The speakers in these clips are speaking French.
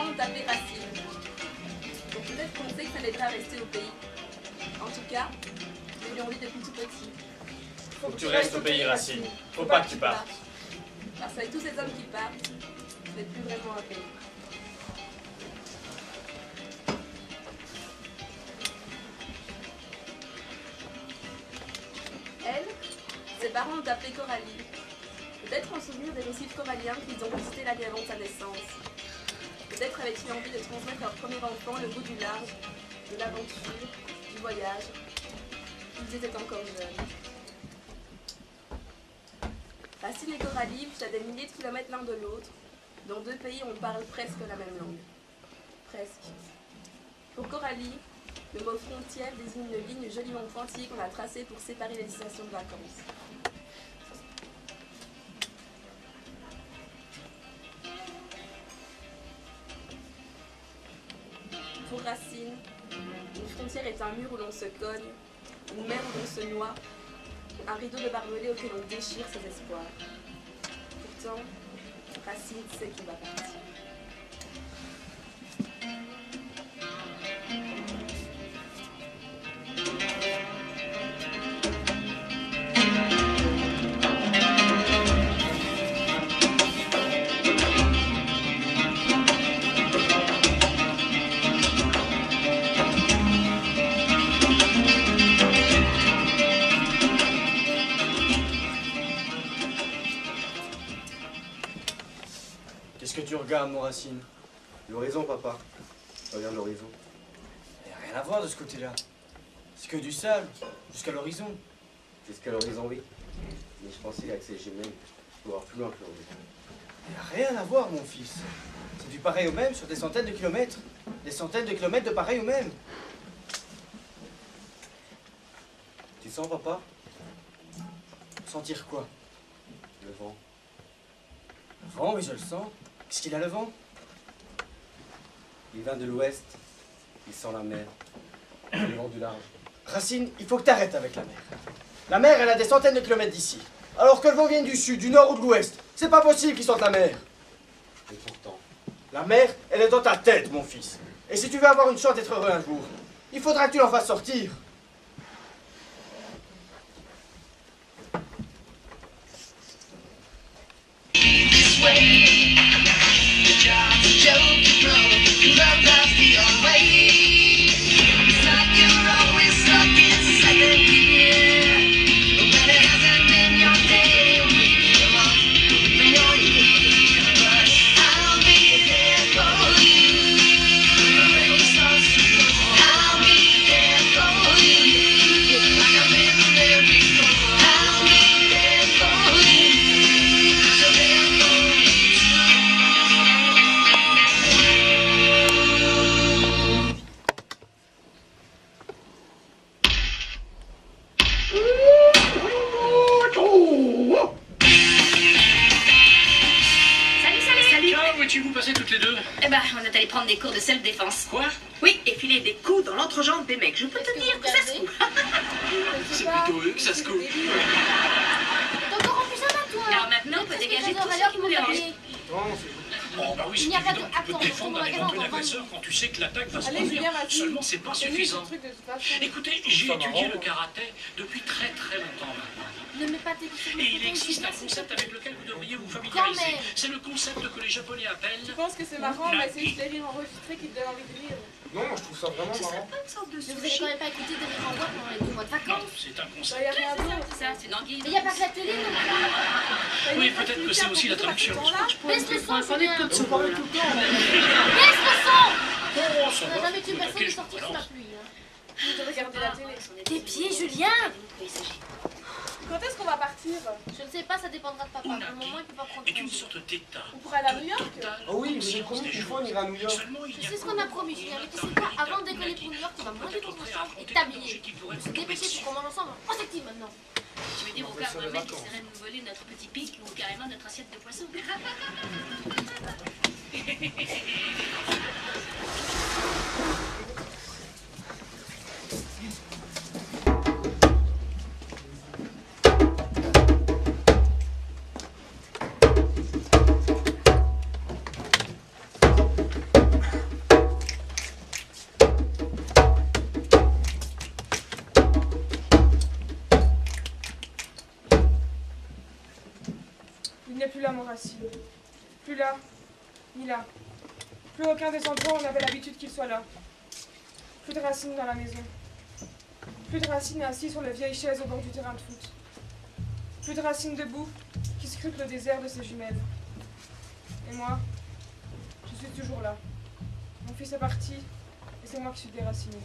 parents ont appelé Racine. Donc peut-être qu'on sait que ça l'aiderait à rester au pays. En tout cas, ils lui ont dit depuis tout petit. Faut que tu restes au pays, Racine. Faut pas que tu partes. Parce qu'avec tous ces hommes qui partent, ce n'est plus vraiment un pays. Elle, ses parents ont appelé Coralie. Peut-être en souvenir des récifs coralliens qu'ils ont visité l'année avant sa naissance. Peut-être avaient-ils envie de transmettre leur premier enfant le goût du large, de l'aventure, du voyage. Ils étaient encore jeunes. Racine et Coralie vivent à des milliers de kilomètres l'un de l'autre, dans deux pays où on parle presque la même langue. Presque. Pour Coralie, le mot frontière désigne une ligne joliment pointillée qu'on a tracée pour séparer les destinations de vacances. Pour Racine, une frontière est un mur où l'on se cogne, une mer où l'on se noie, un rideau de barbelés auquel on déchire ses espoirs. Pourtant, Racine sait qu'il va partir. Qu'est-ce que tu regardes, mon Racine? L'horizon, papa. Regarde l'horizon. Il n'y a rien à voir de ce côté-là. C'est que du sable, jusqu'à l'horizon. Jusqu'à l'horizon, oui. Mais je pensais qu'avec ces jumelles, je peux voir plus loin que l'horizon. Il n'y a rien à voir, mon fils. C'est du pareil au même sur des centaines de kilomètres. Des centaines de kilomètres de pareil au même. Tu sens, papa? Sentir quoi? Le vent. Le vent, oui, je le sens. Qu'est-ce qu'il a, le vent? Il vient de l'ouest. Il sent la mer. Le vent du large. Racine, il faut que tu arrêtes avec la mer. La mer, elle a des centaines de kilomètres d'ici. Alors que le vent vient du sud, du nord ou de l'ouest. C'est pas possible qu'il sorte la mer. Et pourtant, La mer, elle est dans ta tête, mon fils. Et si tu veux avoir une chance d'être heureux un jour, il faudra que tu l'en fasses sortir. On est allé prendre des cours de self-défense. Quoi? Oui, et filer des coups dans l'entrejambe des mecs. Je peux te dire que ça se coupe. C'est plutôt eux que ça se coupe. T'as encore plus ça, toi. Alors maintenant, on peut dégager tout ce qui nous dérange. Oh bah oui, c'est évident, tu peux te défendre et défendre l'agresseur quand tu sais que l'attaque va se produire. Seulement, c'est pas suffisant. Écoutez, j'ai étudié le karaté depuis très très longtemps maintenant. Ne mets pas tes pieds. Et il existe un concept avec lequel vous devriez vous familiariser. C'est le concept que les Japonais appellent... Je pense que c'est marrant, mais c'est juste les rires enregistrés qui te donnent envie de rire. non, je trouve ça vraiment Ce serait marrant. pas une sorte de Mais vous allez sushi. quand même pas écouter des rires en voix pendant les 2 mois de Non, vacances. c'est un Bah, concept. y a rien d'autre. C'est ça, c'est une anguille. Mais y a pas que la télé, non plus. Oui, peut-être que c'est aussi la traduction. Baisse le son, Julien. On parlait tout le temps. Baisse le son. Oh, ça On n'a va. jamais tué personne Ok, de je sortir sous la balance. pluie. Je regarder la télé. Tes pieds, Julien. Quand est-ce qu'on va partir? Je ne sais pas, ça dépendra de papa. Pour le moment, il peut pas prendre Est une congé. sorte d'état. On pourrait aller à New York? Oh oui, mais j'ai promis qu'une fois on ira à New York. Seulement, il y Tu a sais ce qu'on a promis, Julien. Mais tu sais quoi, avant de décoller pour New York, tu vas monter dans ton chambre et t'habiller. On se dépêcher pour qu'on mange ensemble. On s'active maintenant. Tu veux dire au cas où un mec essaierait de nous voler notre petit pic ou carrément notre assiette de poisson? Plus là, mon Racine. Plus là, ni là. Plus aucun des endroits où on avait l'habitude qu'il soit là. Plus de Racine dans la maison. Plus de Racine assis sur les vieilles chaises au bord du terrain de foot. Plus de Racine debout qui scrute le désert de ses jumelles. Et moi, je suis toujours là. Mon fils est parti et c'est moi qui suis déracinée.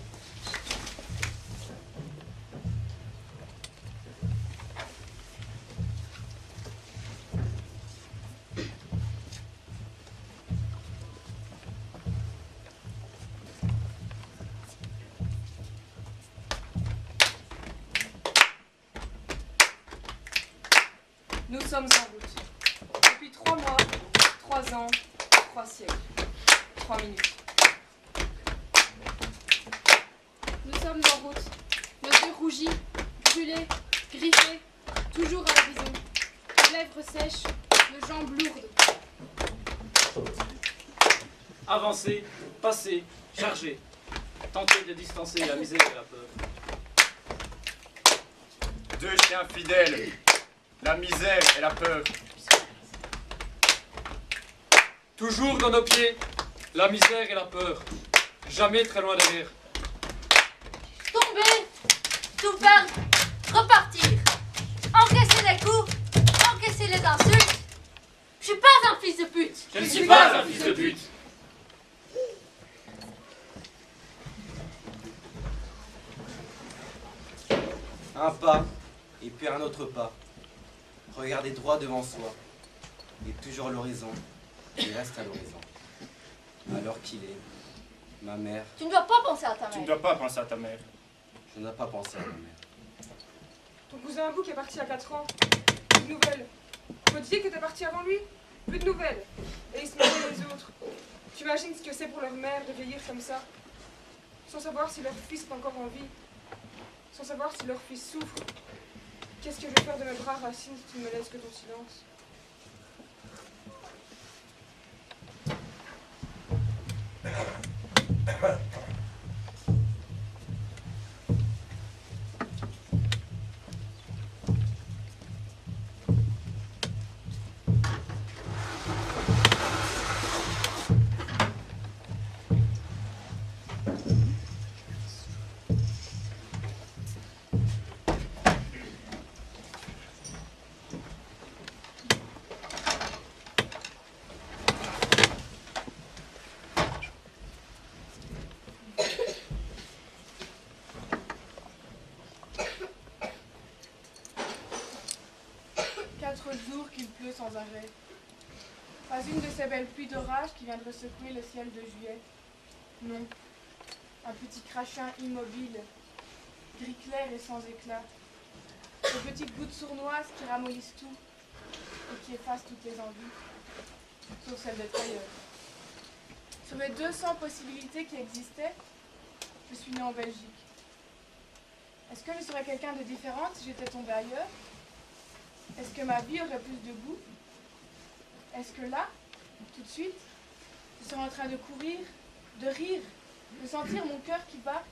Nous sommes en route. Depuis 3 mois, 3 ans, 3 siècles, 3 minutes. Nous sommes en route. Nos yeux rougis, brûlés, griffés, toujours à l'horizon. Nos lèvres sèches, nos jambes lourdes. Avancez, passez, chargez. Tentez de distancer la misère et la peur. 2 chiens fidèles. La misère et la peur. Toujours dans nos pieds, la misère et la peur. Jamais très loin derrière. Tomber, tout perdre, repartir. Encaisser les coups, encaisser les insultes. Je suis pas un fils de pute. Je ne suis pas un fils de pute. Un pas, et puis un autre pas. Regardez droit devant soi. Et toujours l'horizon. Il reste à l'horizon. Alors qu'il est, ma mère. Tu ne dois pas penser à ta mère. Tu ne dois pas penser à ta mère. Je n'ai pas pensé à ma mère. Ton cousin Abou qui est parti à 4 ans. Plus de nouvelles. Je me disais que t'es parti avant lui. Plus de nouvelles. Et ils se mêlaient les autres. Tu imagines ce que c'est pour leur mère de vieillir comme ça, sans savoir si leur fils est encore en vie, sans savoir si leur fils souffre. Qu'est-ce que je vais faire de mes bras, Racine, si tu ne me laisses que ton silence? Jours qu'il pleut sans arrêt. Pas une de ces belles pluies d'orage qui viendraient secouer le ciel de juillet. Non. Un petit crachin immobile, gris clair et sans éclat. De petites gouttes sournoises qui ramollissent tout et qui effacent toutes les envies, sauf celle d'être ailleurs. Sur les 200 possibilités qui existaient, je suis née en Belgique. Est-ce que je serais quelqu'un de différent si j'étais tombée ailleurs? Est-ce que ma vie aurait plus de goût? Est-ce que là, tout de suite, je serais en train de courir, de rire, de sentir mon cœur qui bat,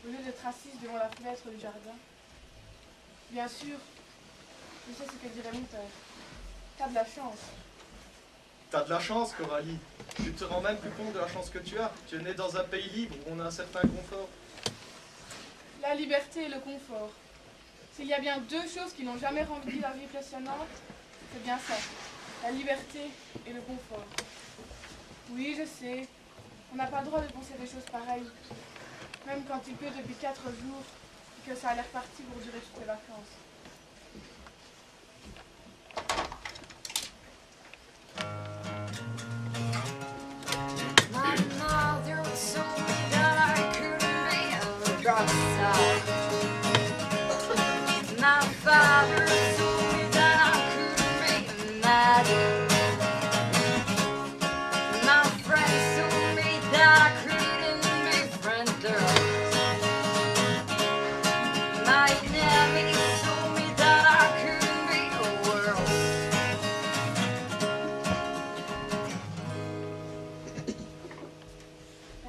au lieu d'être assise devant la fenêtre du jardin? Bien sûr, je sais ce que dirait mon père. T'as de la chance. T'as de la chance, Coralie. Tu te rends même plus compte de la chance que tu as. Tu es née dans un pays libre où on a un certain confort. La liberté et le confort. S'il y a bien 2 choses qui n'ont jamais rendu la vie passionnante, c'est bien ça, la liberté et le confort. Oui, je sais, on n'a pas le droit de penser des choses pareilles, même quand il pleut depuis 4 jours et que ça a l'air parti pour durer toutes les vacances.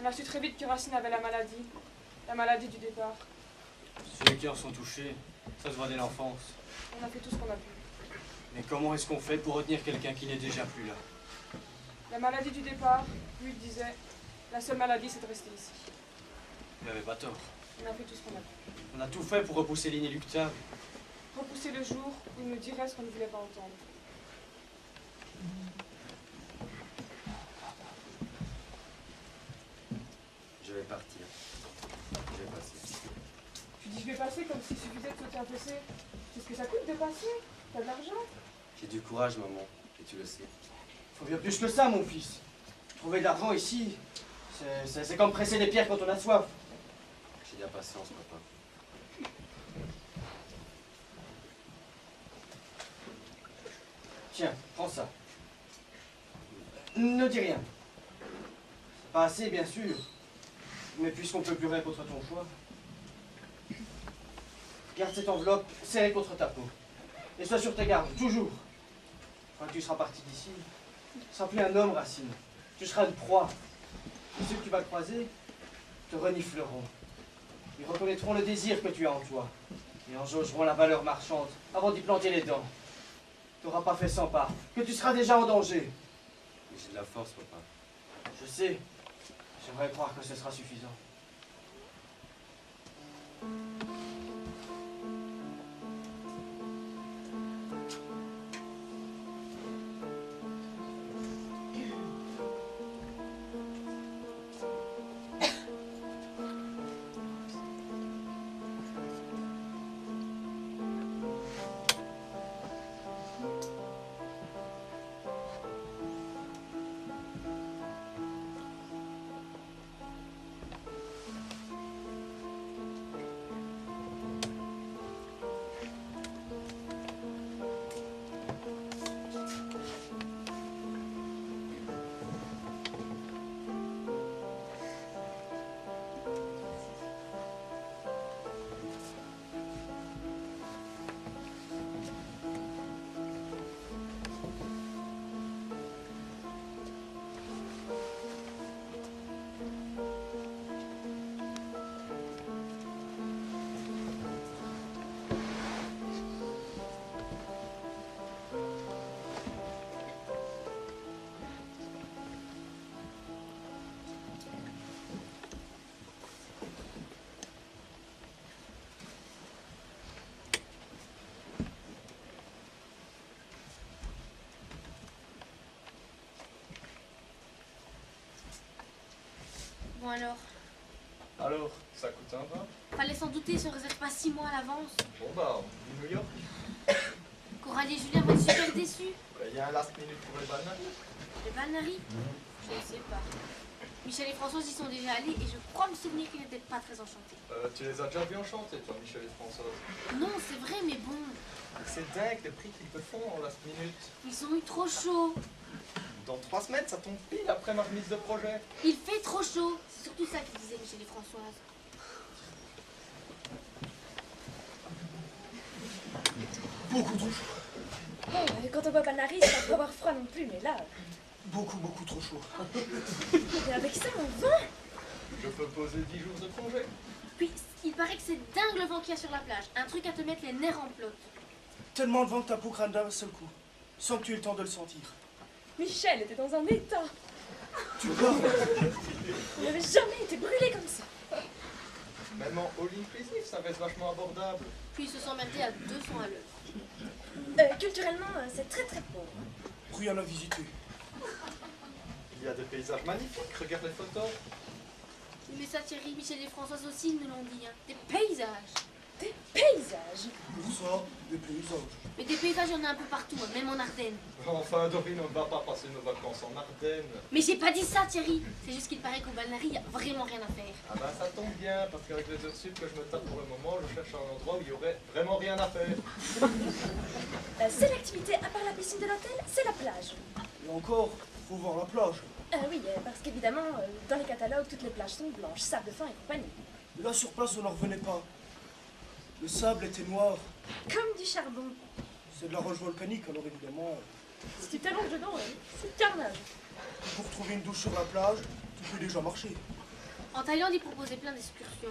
On a su très vite que Racine avait la maladie du départ. Si les cœurs sont touchés, ça se voit dès l'enfance. On a fait tout ce qu'on a pu. Mais comment est-ce qu'on fait pour retenir quelqu'un qui n'est déjà plus là? La maladie du départ, lui il disait, la seule maladie c'est de rester ici. Il n'avait pas tort. On a fait tout ce qu'on a pu. On a tout fait pour repousser l'inéluctable. Repousser le jour où il nous dirait ce qu'on ne voulait pas entendre. Je vais partir. Je vais passer. Tu dis je vais passer comme s'il suffisait de sauter un PC. C'est ce que ça coûte de passer? T'as de l'argent? J'ai du courage, maman, et tu le sais. Faut bien plus que ça, mon fils. Trouver de l'argent ici, c'est comme presser des pierres quand on a soif. J'ai de la patience, papa. Tiens, prends ça. Ne dis rien. C'est pas assez, bien sûr. Mais puisqu'on peut plus rien contre ton choix, garde cette enveloppe serrée contre ta peau. Et sois sur tes gardes, toujours. Quand tu seras parti d'ici, tu ne seras plus un homme, Racine. Tu seras une proie. Et ceux que tu vas croiser te renifleront. Ils reconnaîtront le désir que tu as en toi. Et en jaugeront la valeur marchande avant d'y planter les dents. Tu n'auras pas fait 100 pas, que tu seras déjà en danger. Mais j'ai de la force, papa. Je sais. J'aimerais croire que ce sera suffisant. Bon alors, Alors, ça coûte un bras? fallait s'en douter, se réserve pas 6 mois à l'avance. Bon bah, on dit New York. Coralie et Julien vont être super déçus. Il y a un last minute pour les bananes. Les Balnari? Je ne sais pas. Michel et Françoise y sont déjà allés et je crois me souvenir qu'ils n'étaient pas très enchantés. Tu les as déjà vus enchantés, toi, Michel et Françoise? Non, c'est vrai, mais bon, C'est dingue le prix qu'ils te font en last minute. ils ont eu trop chaud. Dans 3 semaines, ça tombe pile après ma remise de projet. Il fait trop chaud. C'est surtout ça qu'ils disaient Michel et Françoise. Beaucoup trop chaud. Bon, quand on voit Balnari, ça peut avoir froid non plus, mais là... Beaucoup trop chaud. Et avec ça, on vent. Je peux poser 10 jours de congé. Puis, il paraît que c'est dingue le vent qu'il y a sur la plage. Un truc à te mettre les nerfs en plot. Tellement de vent que ta peau crâne d'un seul coup, sans que tu aies le temps de le sentir. Michel était dans un état. Tu vois? Il n'avait jamais été brûlé comme ça. Même en all inclusive, ça reste vachement abordable. Puis ils se sont merdés à 200 à l'heure. Culturellement, c'est très très pauvre. Rien à visiter. Il y a des paysages magnifiques, regarde les photos. Mais ça, Thierry, Michel et Françoise aussi nous l'ont dit. Hein. Des paysages. Des paysages. Pour ça, des paysages. Mais des paysages, il y en a un peu partout, hein, même en Ardennes. Enfin, Dorine, on ne va pas passer nos vacances en Ardennes. Mais j'ai pas dit ça, Thierry. C'est juste qu'il paraît qu'au Balnari, il y a vraiment rien à faire. Ah bah ça tombe bien, parce qu'avec les heures sup que je me tape pour le moment, je cherche un endroit où il y aurait vraiment rien à faire. La seule activité, à part la piscine de l'hôtel, c'est la plage. Et encore, faut voir la plage. Oui, parce qu'évidemment, dans les catalogues, toutes les plages sont blanches, sable fin et compagnie. Mais là, sur place, on n'en revenait pas. Le sable était noir. Comme du charbon. C'est de la roche volcanique, alors évidemment. Si tu t'allonges dedans, c'est carnage. Pour trouver une douche sur la plage, tu peux déjà marcher. En Thaïlande, ils proposaient plein d'excursions.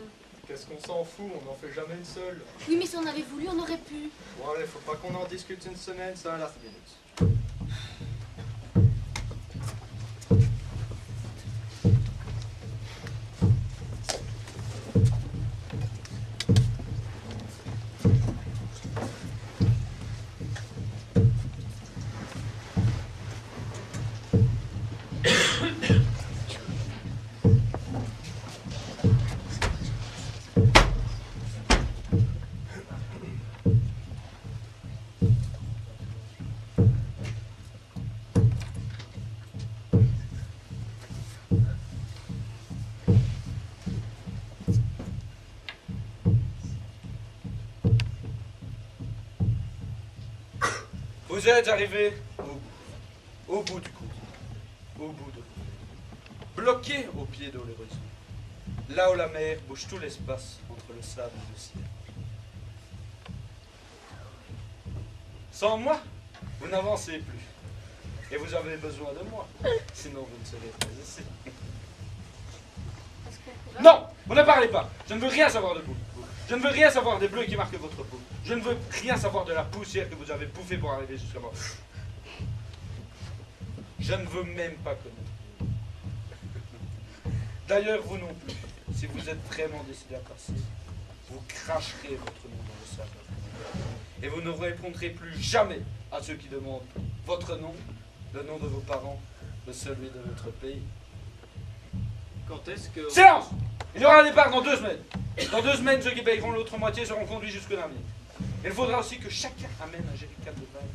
Qu'est-ce qu'on s'en fout, on n'en fait jamais une seule. Oui, mais si on avait voulu, on aurait pu. Bon allez, faut pas qu'on en discute une semaine, ça last minute. Vous êtes arrivé au bout du compte, au bout de vous. Bloqué au pied de l'horizon, là où la mer bouge tout l'espace entre le sable et le ciel. Sans moi, vous n'avancez plus. Et vous avez besoin de moi, sinon vous ne serez pas ici. Non, vous ne parlez pas. Je ne veux rien savoir de vous. Je ne veux rien savoir des bleus qui marquent votre peau. Je ne veux rien savoir de la poussière que vous avez bouffée pour arriver jusqu'à moi. Je ne veux même pas connaître. D'ailleurs, vous non plus. Si vous êtes vraiment décidé à passer, vous cracherez votre nom dans le sable. Et vous ne répondrez plus jamais à ceux qui demandent votre nom, le nom de vos parents, de celui de votre pays. Quand est-ce que... Silence! Il y aura un départ dans 2 semaines. Dans 2 semaines, ceux qui payeront l'autre moitié seront conduits jusque navire. Il faudra aussi que chacun amène un jerrycan de vin.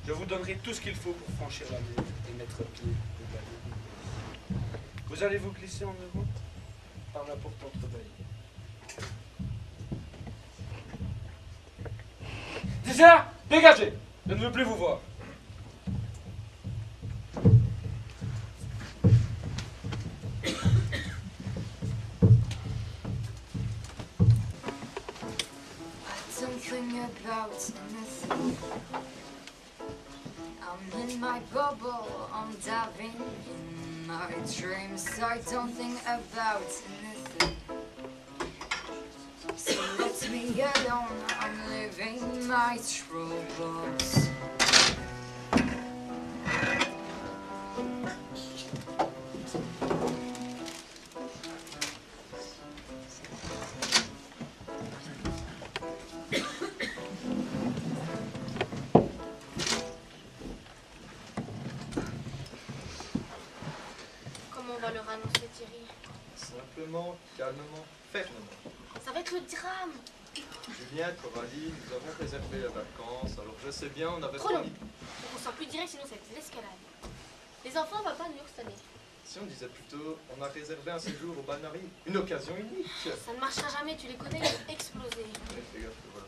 Je vous donnerai tout ce qu'il faut pour franchir la mer et mettre pied au bateau. Vous allez vous glisser en Europe par la porte entrebâillée. D'ici là, dégagez! Je ne veux plus vous voir. About anything. I'm in my bubble, I'm diving in my dreams. I don't think about anything. So let me alone, I'm living my troubles. Simplement, calmement, fermement. Ça va être le drame. Julien, Coralie, nous avons réservé les vacances, alors je sais bien, on avait Trop long. promis. On sort plus direct, sinon ça va être l'escalade. Les enfants, on va pas à New York cette année. Si on disait plutôt, on a réservé un séjour au Balnearie, une occasion unique. Ça ne marchera jamais, tu les connais, ils vont exploser. Ouais, fais gaffe, voilà.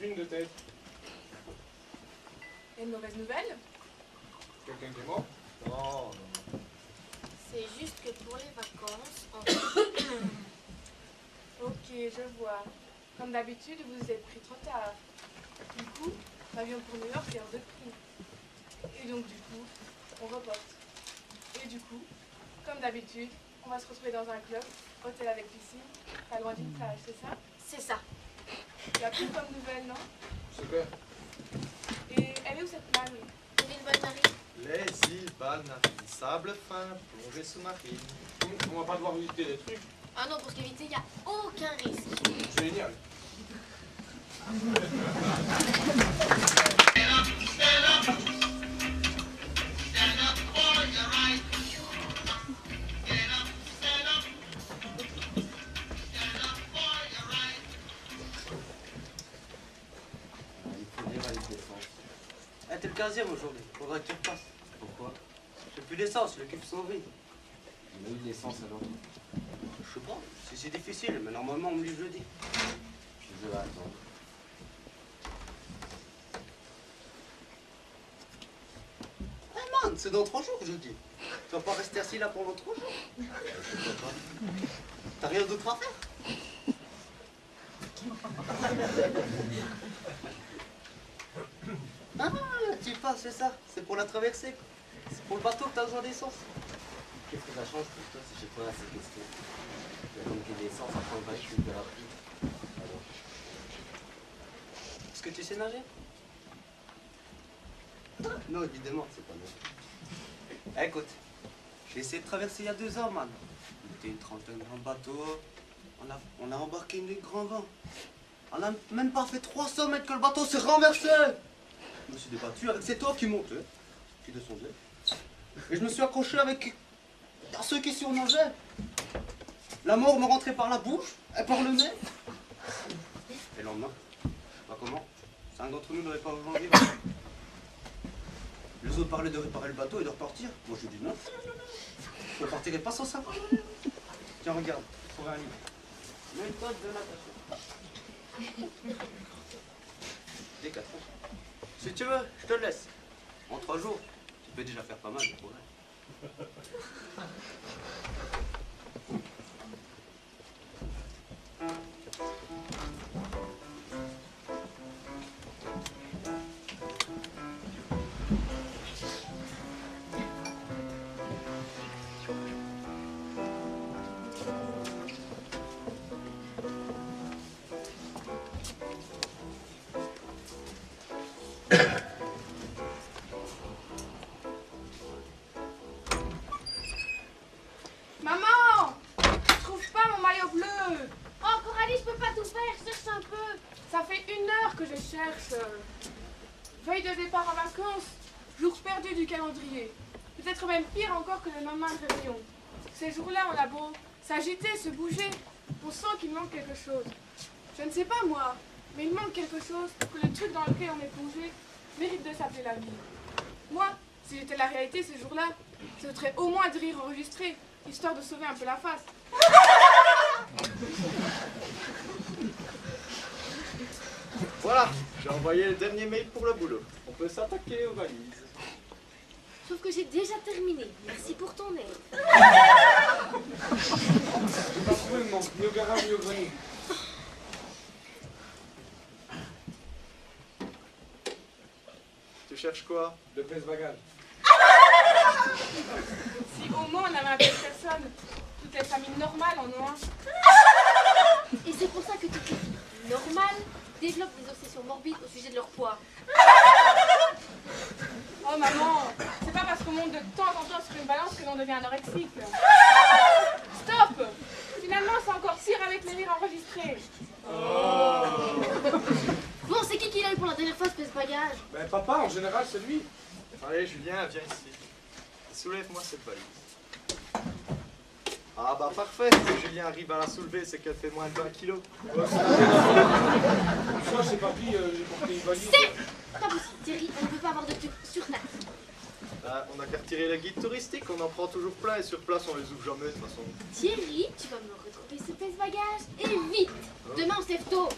Une de tête. Et une mauvaise nouvelle? Quelqu'un qui est mort? Non, non. C'est juste que pour les vacances, on... Ok, je vois. Comme d'habitude, vous vous êtes pris trop tard. Du coup, l'avion pour New York est hors de prix. Et donc du coup, on reporte. Et du coup, comme d'habitude, on va se retrouver dans un club, hôtel avec piscine, pas loin d'une plage, c'est ça? C'est ça. Il y a plus comme nouvelle, non? Super. Et elle est où cette plage? L'île Balnearie. Les îles Balnearie, sable fin, plongée sous-marine. On va pas devoir visiter les trucs. Ah non, pour se éviter, il n'y a aucun risque. Génial. Ah, t'es le 15e aujourd'hui, faudra que tu repasses. Pourquoi? J'ai plus d'essence, le cuve sont vides. On a eu de l'essence alors. Je sais pas, c'est difficile, mais normalement on me livre jeudi. Je veux attendre. c'est dans 3 jours, je dis. Tu vas pas rester assis là pendant 3 jours. Pourquoi pas? T'as rien d'autre à faire? Ah, tu passes, c'est ça. C'est pour la traversée. C'est pour le bateau que t'as besoin d'essence. Qu'est-ce que ça change pour toi si j'ai pas assez de questions? Il y a donc de l'essence à prendre un bain hyper rapide. Alors. Est-ce que tu sais nager? Non, évidemment, c'est pas non. Écoute, j'ai essayé de traverser il y a 2 ans, man. On était une trentaine de bateaux. On a embarqué une grand vent. On n'a même pas fait 300 mètres que le bateau s'est renversé. Je me suis débattu avec cet eau qui montait, qui descendait. Et je me suis accroché avec ceux qui surnageaient. La mort me rentrait par la bouche et par le nez. Et le lendemain, bah comment? 5 d'entre nous n'avaient pas aujourd'hui. Les autres parlaient de réparer le bateau et de repartir. Moi je dis non. Je ne partirai pas sans ça. Tiens, regarde, trouve un livre. Méthode de natation. Dès 4 ans. Si tu veux, je te le laisse. En 3 jours, tu peux déjà faire pas mal de progrès. Maman! Je trouve pas mon maillot bleu! Oh, Coralie, je peux pas tout faire, je cherche un peu. Ça fait 1 heure que je cherche. Veille de départ en vacances, jour perdu du calendrier. Peut-être même pire encore que le lendemain de réunion. Ces jours-là, on a beau s'agiter, se bouger, on sent qu'il manque quelque chose. Je ne sais pas moi, mais il manque quelque chose pour que le truc dans lequel on est plongé mérite de s'appeler la vie. Moi, si j'étais la réalité ces jours-là, ce serait au moins de rire enregistré, histoire de sauver un peu la face. Voilà, j'ai envoyé le dernier mail pour le boulot. On peut s'attaquer aux valises. Sauf que j'ai déjà terminé. Merci pour ton aide. J'ai pas trouvé, il manque ni au garage ni au grenier. Tu cherches quoi? Le pèse-bagages. Si au moins on avait un peu de personnes, toutes les familles normales en ont un. Et c'est pour ça que toutes les filles normales développent des obsessions morbides au sujet de leur poids. Oh maman, c'est pas parce qu'on monte de temps en temps sur une balance que l'on devient anorexique. Stop! Finalement, c'est encore pire avec les rires enregistrés. Oh. Bon, c'est qui l'a eu pour la dernière fois ce pèse-bagages? Ben papa, en général, c'est lui. Allez, Julien, viens ici. Soulève-moi cette valise. Ah bah parfait, si Julien arrive à la soulever, c'est qu'elle fait moins de 20 kilos. Moi, c'est papy, j'ai porté une valise. C'est pas possible, Thierry, on ne peut pas avoir de trucs sur Terre. Bah, on a qu'à retirer les guides touristiques, on en prend toujours plein et sur place on les ouvre jamais de toute façon. Thierry, tu vas me retrouver ce pèse-bagages et vite. Demain on se lève tôt.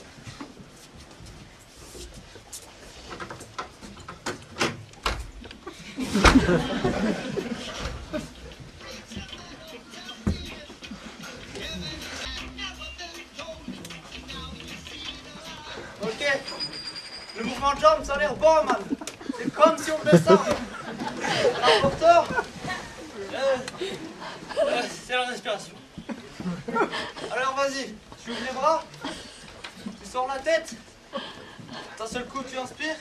Ok, le mouvement de jambes, ça a l'air bon, man. C'est comme si on descend. Rapporteur, c'est la respiration. Alors vas-y, tu ouvres les bras, tu sors la tête, d'un seul coup tu inspires,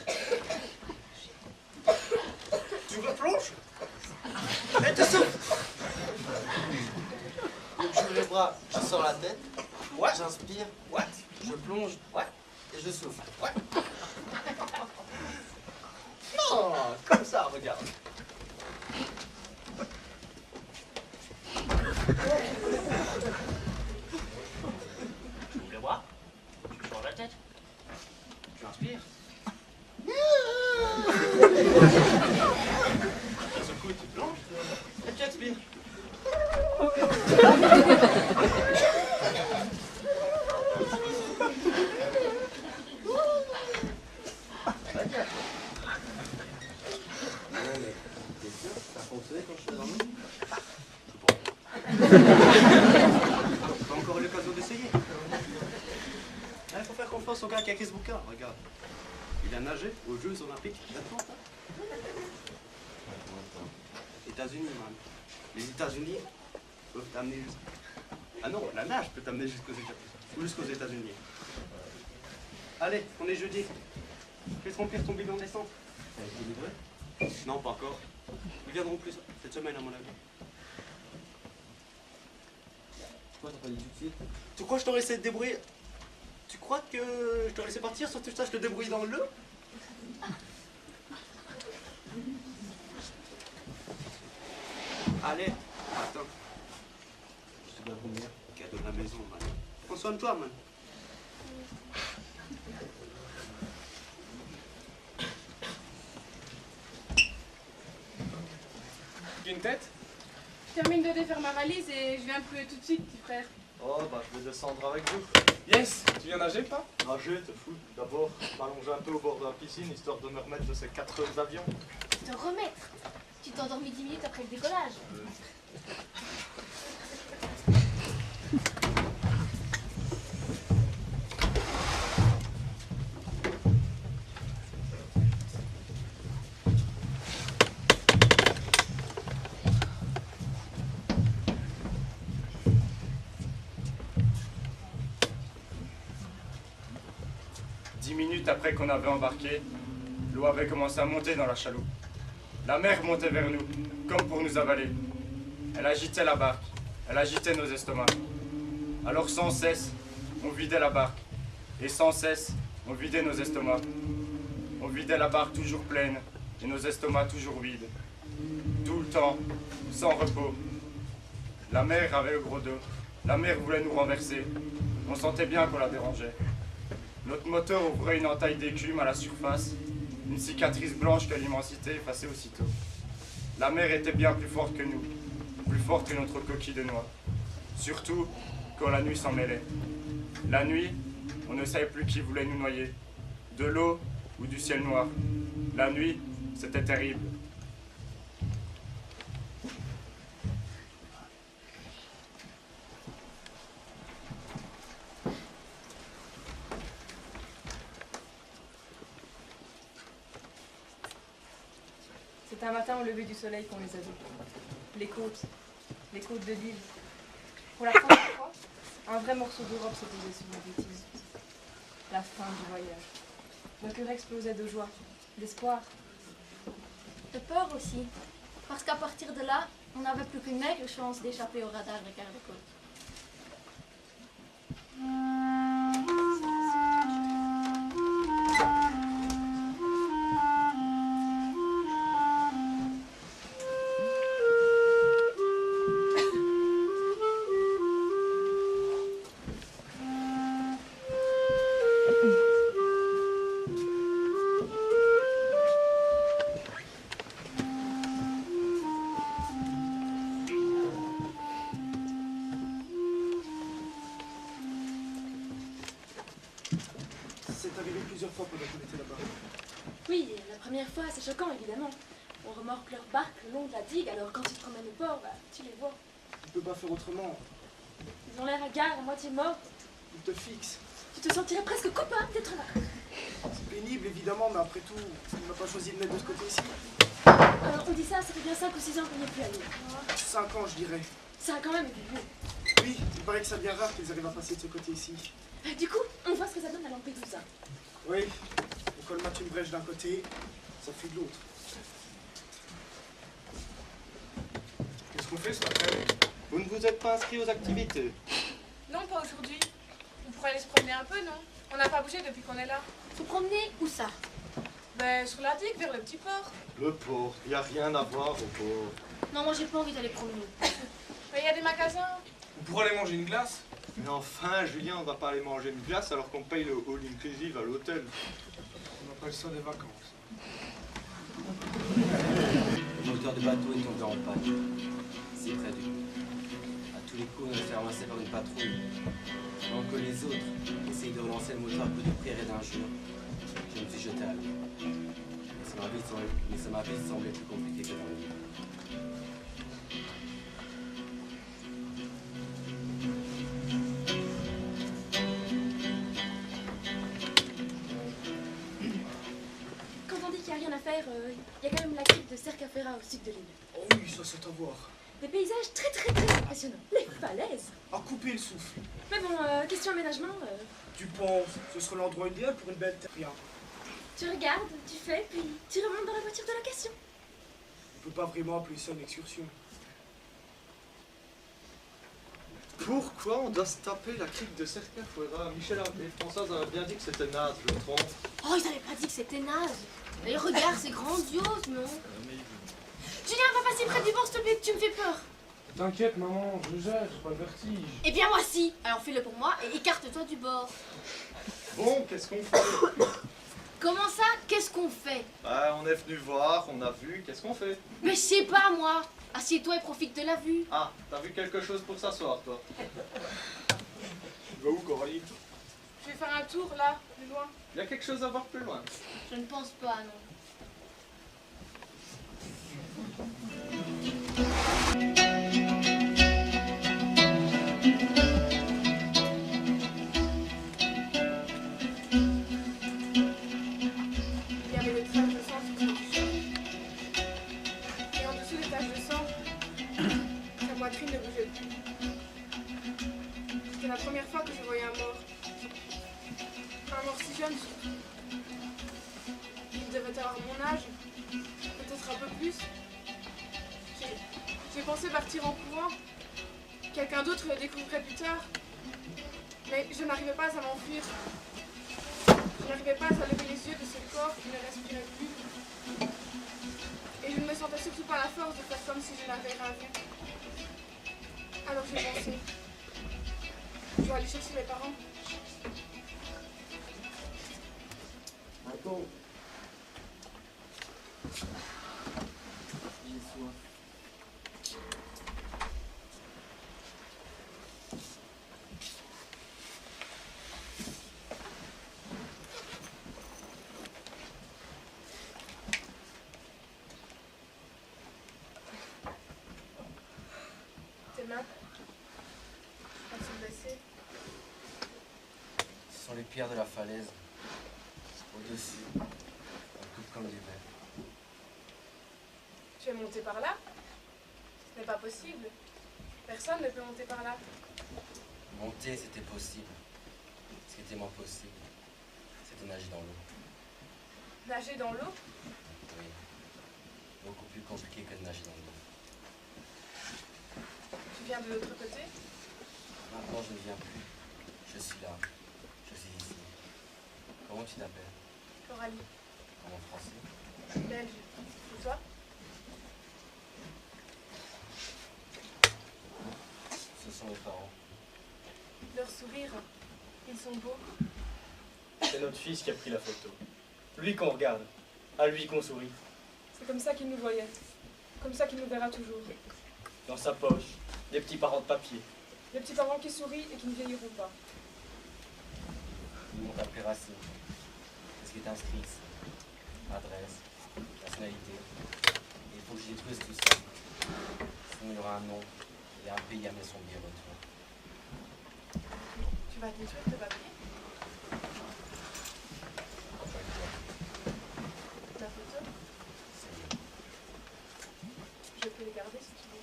tu replonges, et tu souffles. Donc j'ouvre les bras, je sors la tête, Ouais. j'inspire, Ouais. je plonge, Ouais. et je souffle. Ouais. Non, comme ça, regarde. Tu ouvres les bras, tu sors la tête, tu inspires. D'un seul coup, tu plonges et tu expires. fonctionné quand je suis dans l'eau? Pas encore eu l'occasion d'essayer. Il faut faire confiance au gars qui a écrit ce bouquin. Regarde. Il a nagé aux Jeux Olympiques d'Atlanta. États-Unis, man. Les États-Unis peuvent t'amener jusqu'à... Ah non, la nage peut t'amener jusqu'aux États-Unis. Allez, on est jeudi. Fais remplir ton bilan d'essence. Ça a été livré? Non, pas encore. Ils viendront plus cette semaine, à mon avis. Toi, t'as pas dit tout de suite? Tu crois que je t'aurais laissé te débrouiller? Tu crois que je t'aurais laissé partir sans que tu saches te débrouiller dans l'eau? Allez, attends. Je te dois combien? Cadeau de la maison, man. Prends soin de toi, man. Une tête? Je termine de défaire ma valise et je viens te trouver tout de suite, petit frère. Oh, bah je vais descendre avec vous. Yes, tu viens nager pas? Nager, te fous. D'abord, m'allonger un peu au bord de la piscine, histoire de me remettre de ces 4 heures d'avion. Te remettre? Tu t'es endormi 10 minutes après le décollage. Après qu'on avait embarqué, l'eau avait commencé à monter dans la chaloupe. La mer montait vers nous, comme pour nous avaler. Elle agitait la barque, elle agitait nos estomacs. Alors sans cesse, on vidait la barque, et sans cesse, on vidait nos estomacs. On vidait la barque toujours pleine, et nos estomacs toujours vides. Tout le temps, sans repos. La mer avait le gros dos, la mer voulait nous renverser. On sentait bien qu'on la dérangeait. Notre moteur ouvrait une entaille d'écume à la surface, une cicatrice blanche que l'immensité effaçait aussitôt. La mer était bien plus forte que nous, plus forte que notre coquille de noix. Surtout quand la nuit s'en mêlait. La nuit, on ne savait plus qui voulait nous noyer, de l'eau ou du ciel noir. La nuit, c'était terrible. C'est un matin au lever du soleil qu'on les a vus. Les côtes de l'île. Pour la première fois, un vrai morceau d'Europe s'est posé sur nos bêtises. La fin du voyage. Nos cœurs explosaient de joie, d'espoir. De peur aussi. Parce qu'à partir de là, on n'avait plus qu'une maigre chance d'échapper au radar des gardes-côtes. C'est choquant, évidemment. On remorque leur barque le long de la digue, alors quand ils se promènent au port, bah, tu les vois. Tu peux pas faire autrement. Ils ont l'air hagards, à moitié morts. Ils te fixent. Tu te sentirais presque coupable d'être là. C'est pénible, évidemment, mais après tout, on n'a pas choisi de mettre de ce côté ici. On dit ça fait bien 5 ou 6 ans qu'on n'y est plus allé. 5 ans, je dirais. 5 ans même, et puis vieux. Oui, il paraît que ça devient rare qu'ils arrivent à passer de ce côté ici. Du coup, on voit ce que ça donne à Lampedusa. Oui, on colmate une brèche d'un côté, ça fuit de l'autre. Qu'est-ce qu'on fait ce matin? Vous ne vous êtes pas inscrit aux activités? Non, pas aujourd'hui. On pourrait aller se promener un peu, non? On n'a pas bougé depuis qu'on est là. Se promener, où ça? Ben, sur la digue, vers le petit port. Le port, il n'y a rien à voir au port. Non, moi j'ai pas envie d'aller promener. Mais il y a des magasins. On pourrait aller manger une glace? Mais enfin, Julien, on va pas aller manger une glace alors qu'on paye le all inclusive à l'hôtel. On appelle ça des vacances. Le moteur de bateau est tombé en panne. C'est près du coup. À tous les coups, on est fait ramasser par une patrouille. Pendant que les autres essayent de relancer le moteur à coups de prières et d'injures, je me suis jeté à l'eau. Mais ça m'a vite semblé plus compliqué que dans le livre. Quand on dit qu'il n'y a rien à faire, il y a quand même la crypte de Cercafera au sud de l'île. Oh oui, ça c'est à voir. Des paysages très très très impressionnants. Les falaises. À couper le souffle. Mais bon, question aménagement, Tu penses, ce serait l'endroit idéal pour une belle terrien. tu regardes, tu fais, puis tu remontes dans la voiture de location. On peut pas vraiment appeler ça une excursion. Pourquoi on doit se taper la crique de Cercafera? Michel et Françoise avaient bien dit que c'était naze, je me trompe. Oh, ils avaient pas dit que c'était naze. Mais regarde, c'est grandiose, non? Julien, va passer près du bord, s'il te plaît, tu me fais peur. T'inquiète, maman, je gère, j'ai pas le vertige. Eh bien, moi si. Alors fais-le pour moi et écarte-toi du bord. Bon, qu'est-ce qu'on fait? Comment ça? Qu'est-ce qu'on fait? Bah, on est venu voir, on a vu, qu'est-ce qu'on fait? Mais je sais pas, moi. Assieds-toi et profite de la vue. Ah, t'as vu quelque chose pour s'asseoir, toi? Tu vas où, Coralie? Je vais faire un tour là, plus loin. Il y a quelque chose à voir plus loin. Je ne pense pas, non. Il y avait des taches de sang sur son t-shirt. Et en dessous des taches de sang, sa poitrine ne bougeait plus. C'était la première fois que je voyais un mort. Un mort si jeune surtout. Il devait avoir mon âge, peut-être un peu plus. J'ai pensé partir en courant. Quelqu'un d'autre le découvrirait plus tard. Mais je n'arrivais pas à m'enfuir. Je n'arrivais pas à lever les yeux de ce corps qui ne respirait plus. Et je ne me sentais surtout pas la force de faire comme si je n'avais rien vu. Alors j'ai pensé, je dois aller chercher mes parents. Attends. J'ai soif. Tes mains, elles sont blessées. Ce sont les pierres de la falaise. Au-dessus, on coupe comme des verres. Tu es monté par là? Ce n'est pas possible. Personne ne peut monter par là. Monter, c'était possible. Ce qui était moins possible, c'était nager dans l'eau. Nager dans l'eau? Oui. Beaucoup plus compliqué que de nager dans l'eau. Tu viens de l'autre côté? Maintenant, je ne viens plus. Je suis là. Je suis ici. Comment tu t'appelles? Coralie. En français? Belge. Et toi? Ce sont mes parents. Leurs sourires, ils sont beaux. C'est notre fils qui a pris la photo. Lui qu'on regarde. À lui qu'on sourit. C'est comme ça qu'il nous voyait. Comme ça qu'il nous verra toujours. Dans sa poche, des petits parents de papier. Des petits parents qui sourient et qui ne vieilliront pas. Ils m'ont appelé Racine. C'est ce qui est inscrit ici. Adresse, nationalité. Et il faut que je détruise tout ça. Sinon il y aura un nom et un pays à mettre son billet retour. Tu vas détruire tes papiers? La photo? Je peux les garder si tu veux.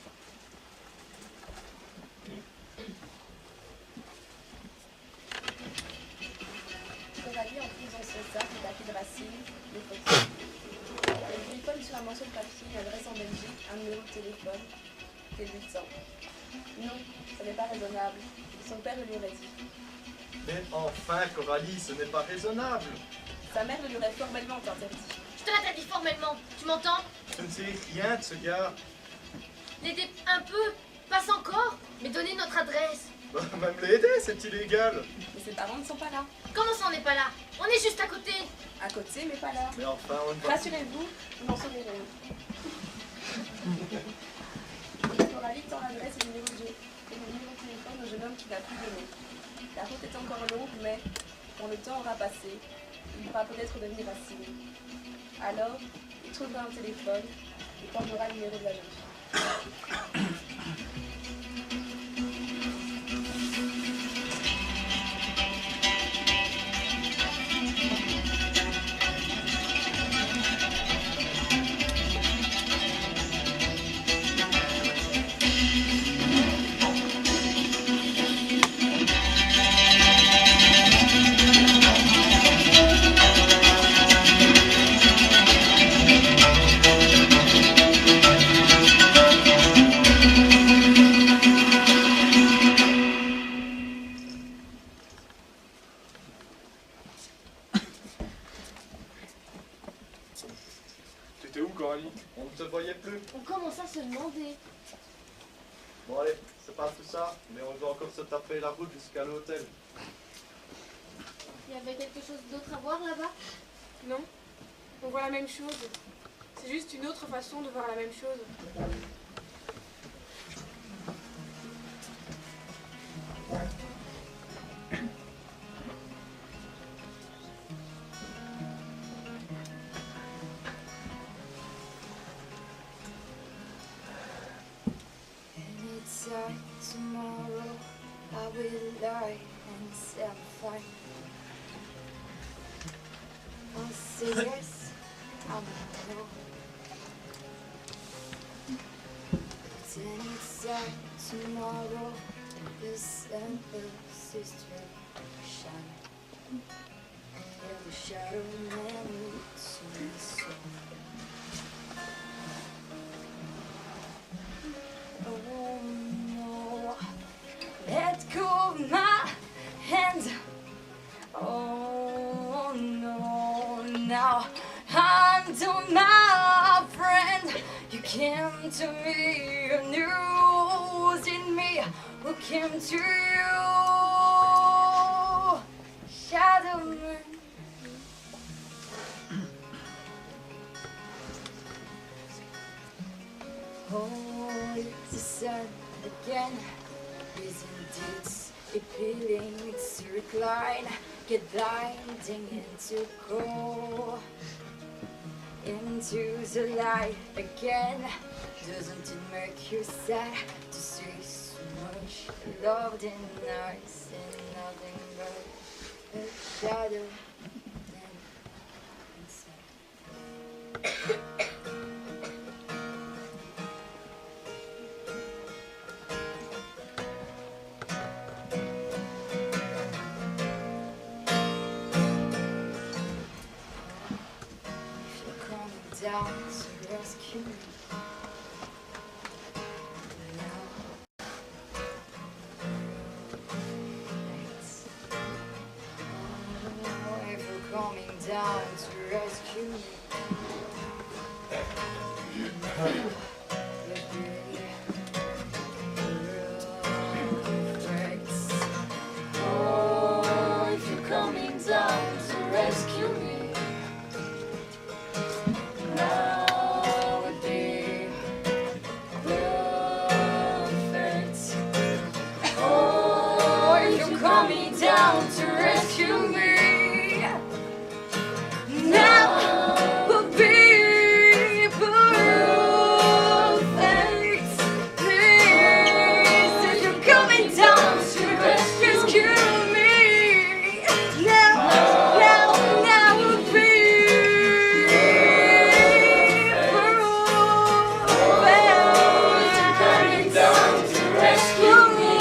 Coralie empile dans son sac les papiers de Racine, les photos. Elle lui colle sur un morceau de papier une adresse en Belgique, un numéro de téléphone, qu'elle lui tend. Non, ce n'est pas raisonnable. Son père le lui aurait dit. Mais enfin, Coralie, ce n'est pas raisonnable. Sa mère le lui aurait formellement interdit. Je te l'ai dit formellement, tu m'entends? Je ne sais rien de ce gars. L'aider un peu, passe encore, mais donnez notre adresse. Bah, même l'aider, c'est illégal. Mais ses parents ne sont pas là. Comment ça on n'est pas là? On est juste à côté. À côté, mais pas là. Mais enfin, on ne va... Rassurez-vous, nous n'en saurons rien. Coralie tend l'adresse et le numéro de téléphone au jeune homme qui n'a plus donné. La route est encore longue, mais quand le temps aura passé, il pourra peut-être devenir Racine. Alors, il trouvera un téléphone et prendra le numéro de la jeune fille. T'étais où, Coralie? On ne te voyait plus. On commence à se demander. Bon allez, c'est pas tout ça, mais on doit encore se taper la route jusqu'à l'hôtel. Il y avait quelque chose d'autre à voir là-bas? Non, on voit la même chose. C'est juste une autre façon de voir la même chose. Anytime tomorrow I will lie and self-fight. I'll say yes, I will no. But anytime tomorrow the sun will cease to shine. Every shadow man leads to my soul. Oh no, let go of my hand. Oh no, now I'm done, my friend. You came to me, you knew in me who came to you. Shadow man. Oh, it's the sun again. Isn't it appealing to recline? Get blinding and to go into the light again. Doesn't it make you sad to see so much loved in us and nothing but a shadow? Down to rescue me now. Oh, if you're coming down to rescue me, oh, if you're coming down to rescue me. Down to rescue me. Now will be perfect. Please, if you're coming down to rescue me. Now will be perfect. Coming down to rescue me.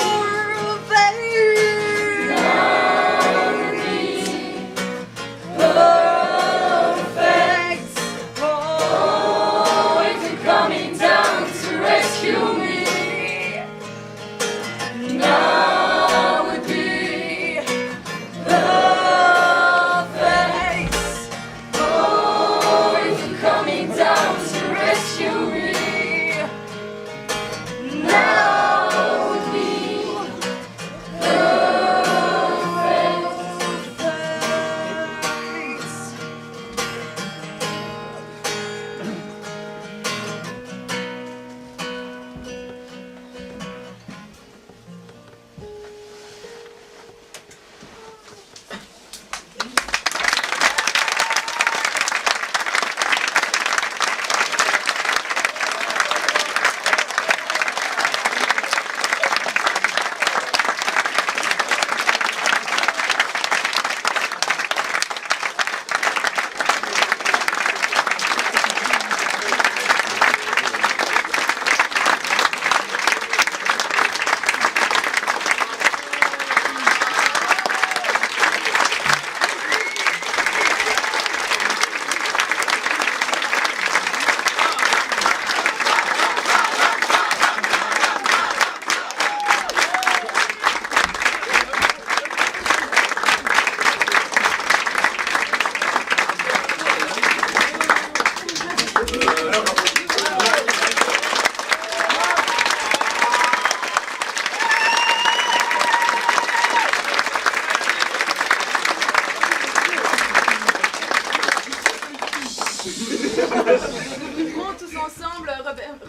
Nous voudrons tous ensemble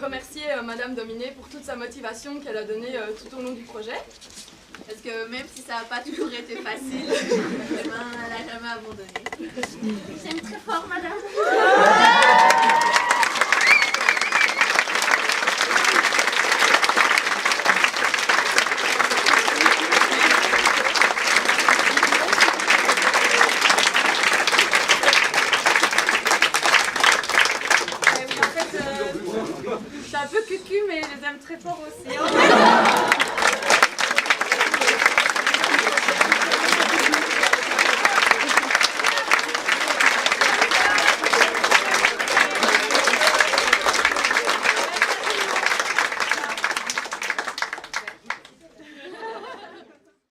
remercier Madame Dominé pour toute sa motivation qu'elle a donnée tout au long du projet. Parce que même si ça n'a pas toujours été facile, eh ben, elle n'a jamais abandonné. J'aime très fort, madame. C'est un peu cucu, mais je les aime très fort aussi.